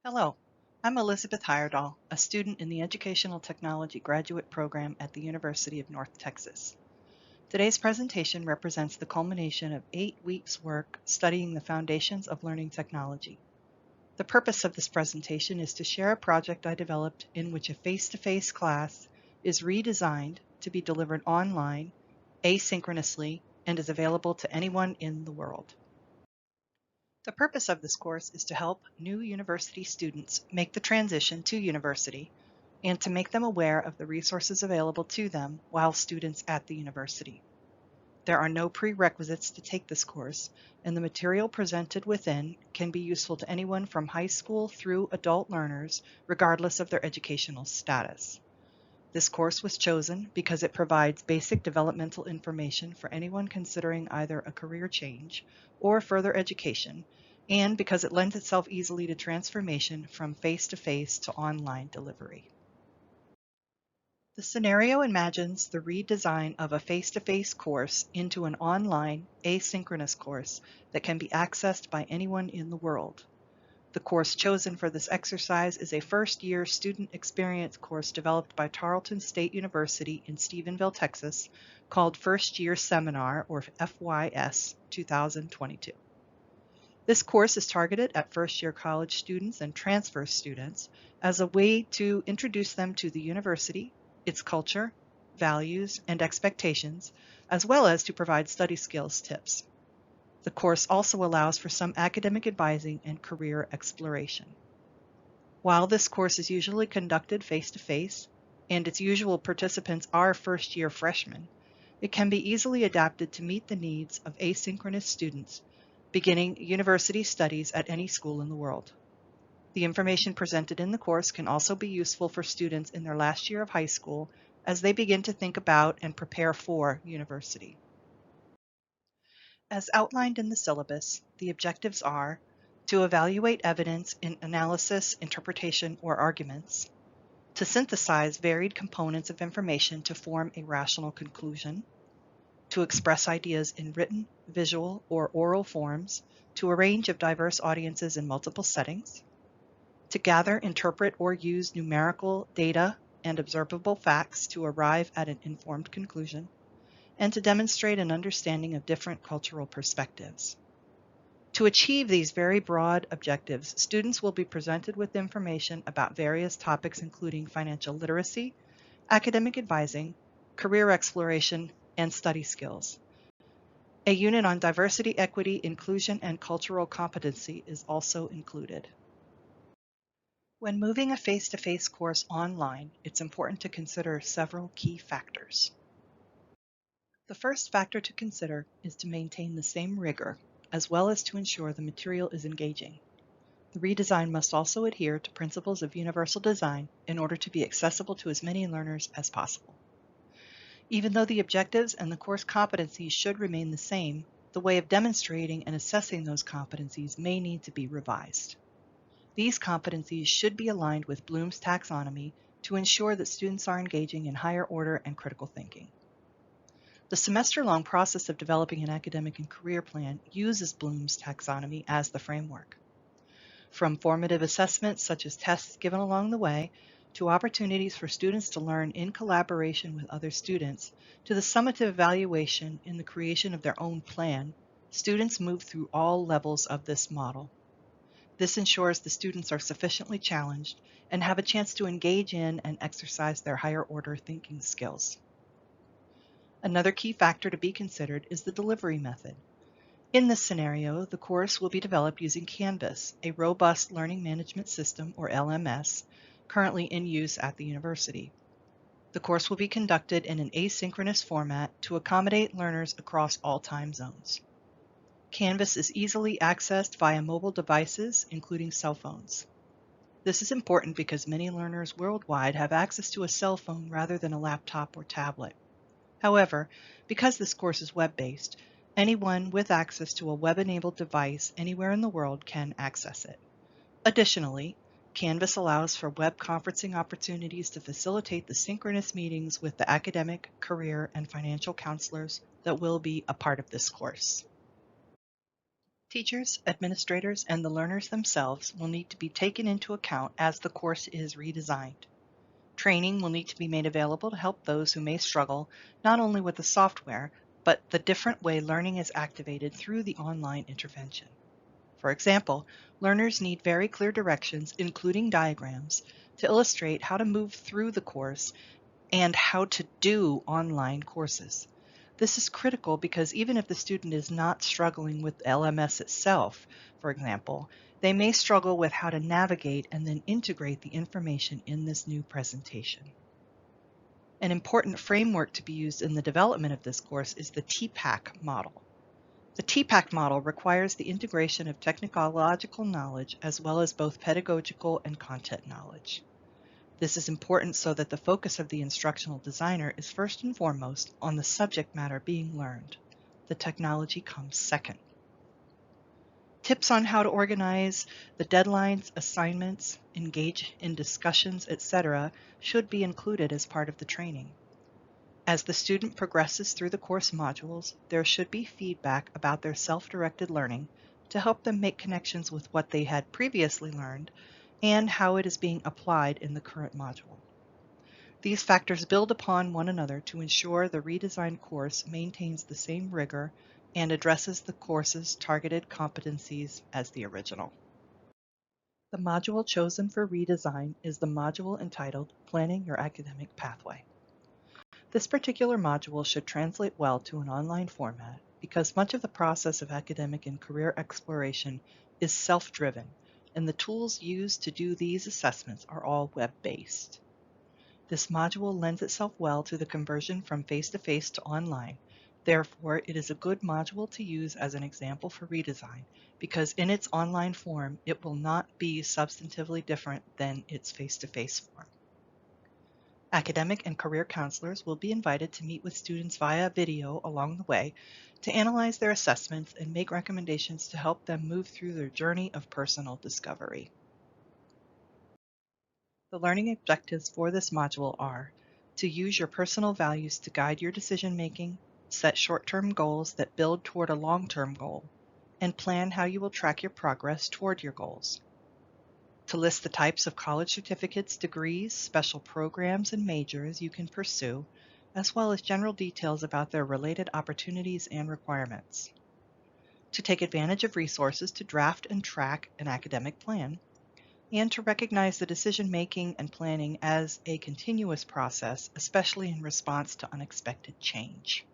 Hello, I'm Elizabeth Heyerdahl, a student in the Educational Technology Graduate Program at the University of North Texas. Today's presentation represents the culmination of 8 weeks' work studying the foundations of learning technology. The purpose of this presentation is to share a project I developed in which a face-to-face class is redesigned to be delivered online, asynchronously, and is available to anyone in the world. The purpose of this course is to help new university students make the transition to university and to make them aware of the resources available to them while students at the university. There are no prerequisites to take this course, and the material presented within can be useful to anyone from high school through adult learners, regardless of their educational status. This course was chosen because it provides basic developmental information for anyone considering either a career change or further education, and because it lends itself easily to transformation from face-to-face to online delivery. The scenario imagines the redesign of a face-to-face course into an online, asynchronous course that can be accessed by anyone in the world. The course chosen for this exercise is a first-year student experience course developed by Tarleton State University in Stephenville, Texas, called First Year Seminar, or FYS 2022. This course is targeted at first-year college students and transfer students as a way to introduce them to the university, its culture, values, and expectations, as well as to provide study skills tips. The course also allows for some academic advising and career exploration. While this course is usually conducted face-to-face, and its usual participants are first-year freshmen, it can be easily adapted to meet the needs of asynchronous students beginning university studies at any school in the world. The information presented in the course can also be useful for students in their last year of high school as they begin to think about and prepare for university. As outlined in the syllabus, the objectives are to evaluate evidence in analysis, interpretation, or arguments, to synthesize varied components of information to form a rational conclusion, to express ideas in written, visual, or oral forms to a range of diverse audiences in multiple settings, to gather, interpret, or use numerical data and observable facts to arrive at an informed conclusion, and to demonstrate an understanding of different cultural perspectives. To achieve these very broad objectives, students will be presented with information about various topics including financial literacy, academic advising, career exploration, and study skills. A unit on diversity, equity, inclusion, and cultural competency is also included. When moving a face-to-face course online, it's important to consider several key factors. The first factor to consider is to maintain the same rigor, as well as to ensure the material is engaging. The redesign must also adhere to principles of universal design in order to be accessible to as many learners as possible. Even though the objectives and the course competencies should remain the same, the way of demonstrating and assessing those competencies may need to be revised. These competencies should be aligned with Bloom's taxonomy to ensure that students are engaging in higher order and critical thinking. The semester-long process of developing an academic and career plan uses Bloom's taxonomy as the framework. From formative assessments such as tests given along the way, to opportunities for students to learn in collaboration with other students, to the summative evaluation in the creation of their own plan, students move through all levels of this model. This ensures the students are sufficiently challenged and have a chance to engage in and exercise their higher order thinking skills. Another key factor to be considered is the delivery method. In this scenario, the course will be developed using Canvas, a robust learning management system, or LMS, currently in use at the university. The course will be conducted in an asynchronous format to accommodate learners across all time zones. Canvas is easily accessed via mobile devices, including cell phones. This is important because many learners worldwide have access to a cell phone rather than a laptop or tablet. However, because this course is web-based, anyone with access to a web-enabled device anywhere in the world can access it. Additionally, Canvas allows for web conferencing opportunities to facilitate the synchronous meetings with the academic, career, and financial counselors that will be a part of this course. Teachers, administrators, and the learners themselves will need to be taken into account as the course is redesigned. Training will need to be made available to help those who may struggle not only with the software, but the different way learning is activated through the online intervention. For example, learners need very clear directions, including diagrams, to illustrate how to move through the course and how to do online courses. This is critical because even if the student is not struggling with LMS itself, for example, they may struggle with how to navigate and then integrate the information in this new presentation. An important framework to be used in the development of this course is the TPACK model. The TPACK model requires the integration of technological knowledge as well as both pedagogical and content knowledge. This is important so that the focus of the instructional designer is first and foremost on the subject matter being learned. The technology comes second. Tips on how to organize the deadlines, assignments, engage in discussions, etc. should be included as part of the training. As the student progresses through the course modules, there should be feedback about their self-directed learning to help them make connections with what they had previously learned and how it is being applied in the current module. These factors build upon one another to ensure the redesigned course maintains the same rigor and addresses the course's targeted competencies as the original. The module chosen for redesign is the module entitled Planning Your Academic Pathway. This particular module should translate well to an online format because much of the process of academic and career exploration is self-driven, and the tools used to do these assessments are all web-based. This module lends itself well to the conversion from face-to-face to online. Therefore, it is a good module to use as an example for redesign because in its online form, it will not be substantively different than its face-to-face form. Academic and career counselors will be invited to meet with students via video along the way to analyze their assessments and make recommendations to help them move through their journey of personal discovery. The learning objectives for this module are to use your personal values to guide your decision-making, set short-term goals that build toward a long-term goal, and plan how you will track your progress toward your goals. To list the types of college certificates, degrees, special programs, and majors you can pursue, as well as general details about their related opportunities and requirements. To take advantage of resources to draft and track an academic plan, and to recognize the decision-making and planning as a continuous process, especially in response to unexpected change.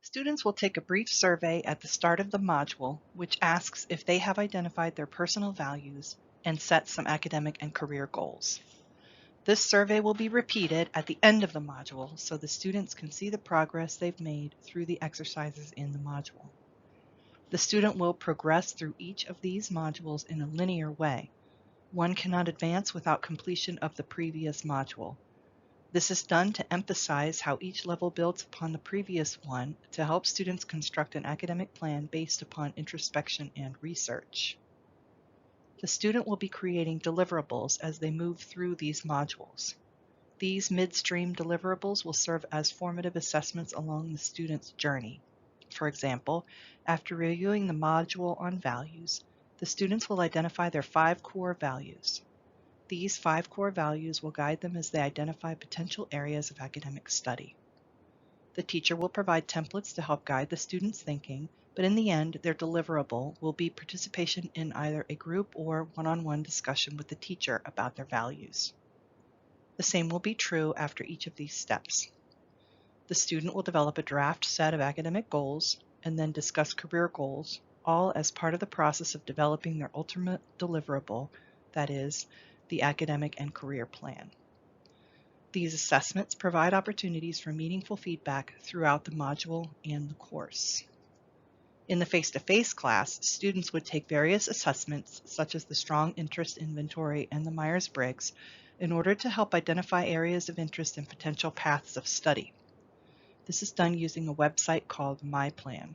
Students will take a brief survey at the start of the module, which asks if they have identified their personal values and set some academic and career goals. This survey will be repeated at the end of the module so the students can see the progress they've made through the exercises in the module. The student will progress through each of these modules in a linear way. One cannot advance without completion of the previous module. This is done to emphasize how each level builds upon the previous one to help students construct an academic plan based upon introspection and research. The student will be creating deliverables as they move through these modules. These midstream deliverables will serve as formative assessments along the student's journey. For example, after reviewing the module on values, the students will identify their 5 core values. These 5 core values will guide them as they identify potential areas of academic study. The teacher will provide templates to help guide the students' thinking, but in the end, their deliverable will be participation in either a group or one-on-one discussion with the teacher about their values. The same will be true after each of these steps. The student will develop a draft set of academic goals and then discuss career goals, all as part of the process of developing their ultimate deliverable, that is, the academic and career plan. These assessments provide opportunities for meaningful feedback throughout the module and the course. In the face-to-face class, students would take various assessments such as the Strong Interest Inventory and the Myers-Briggs in order to help identify areas of interest and potential paths of study. This is done using a website called MyPlan.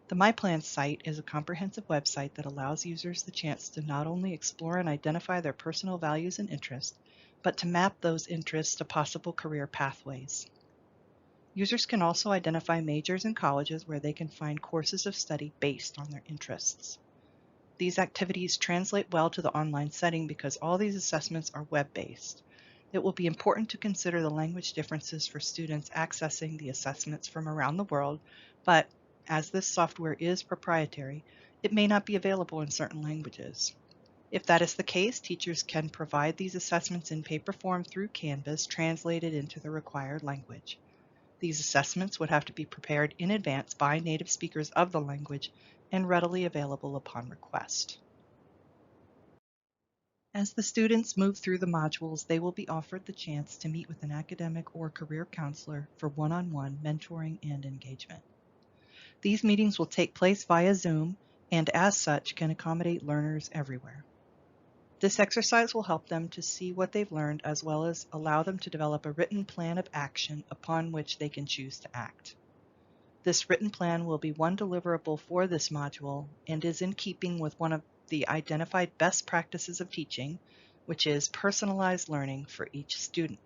The MyPlan site is a comprehensive website that allows users the chance to not only explore and identify their personal values and interests, but to map those interests to possible career pathways. Users can also identify majors and colleges where they can find courses of study based on their interests. These activities translate well to the online setting because all these assessments are web-based. It will be important to consider the language differences for students accessing the assessments from around the world, but as this software is proprietary, it may not be available in certain languages. If that is the case, teachers can provide these assessments in paper form through Canvas, translated into the required language. These assessments would have to be prepared in advance by native speakers of the language and readily available upon request. As the students move through the modules, they will be offered the chance to meet with an academic or career counselor for one-on-one mentoring and engagement. These meetings will take place via Zoom and as such can accommodate learners everywhere. This exercise will help them to see what they've learned as well as allow them to develop a written plan of action upon which they can choose to act. This written plan will be one deliverable for this module and is in keeping with one of the identified best practices of teaching, which is personalized learning for each student.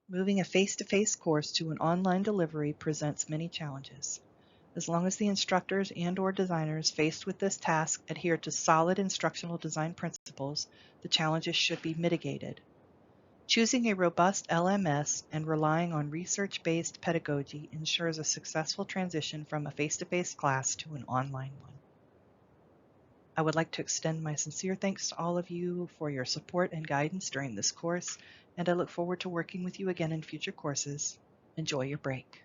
Moving a face-to-face course to an online delivery presents many challenges. As long as the instructors and/or designers faced with this task adhere to solid instructional design principles, the challenges should be mitigated. Choosing a robust LMS and relying on research-based pedagogy ensures a successful transition from a face-to-face class to an online one. I would like to extend my sincere thanks to all of you for your support and guidance during this course, and I look forward to working with you again in future courses. Enjoy your break.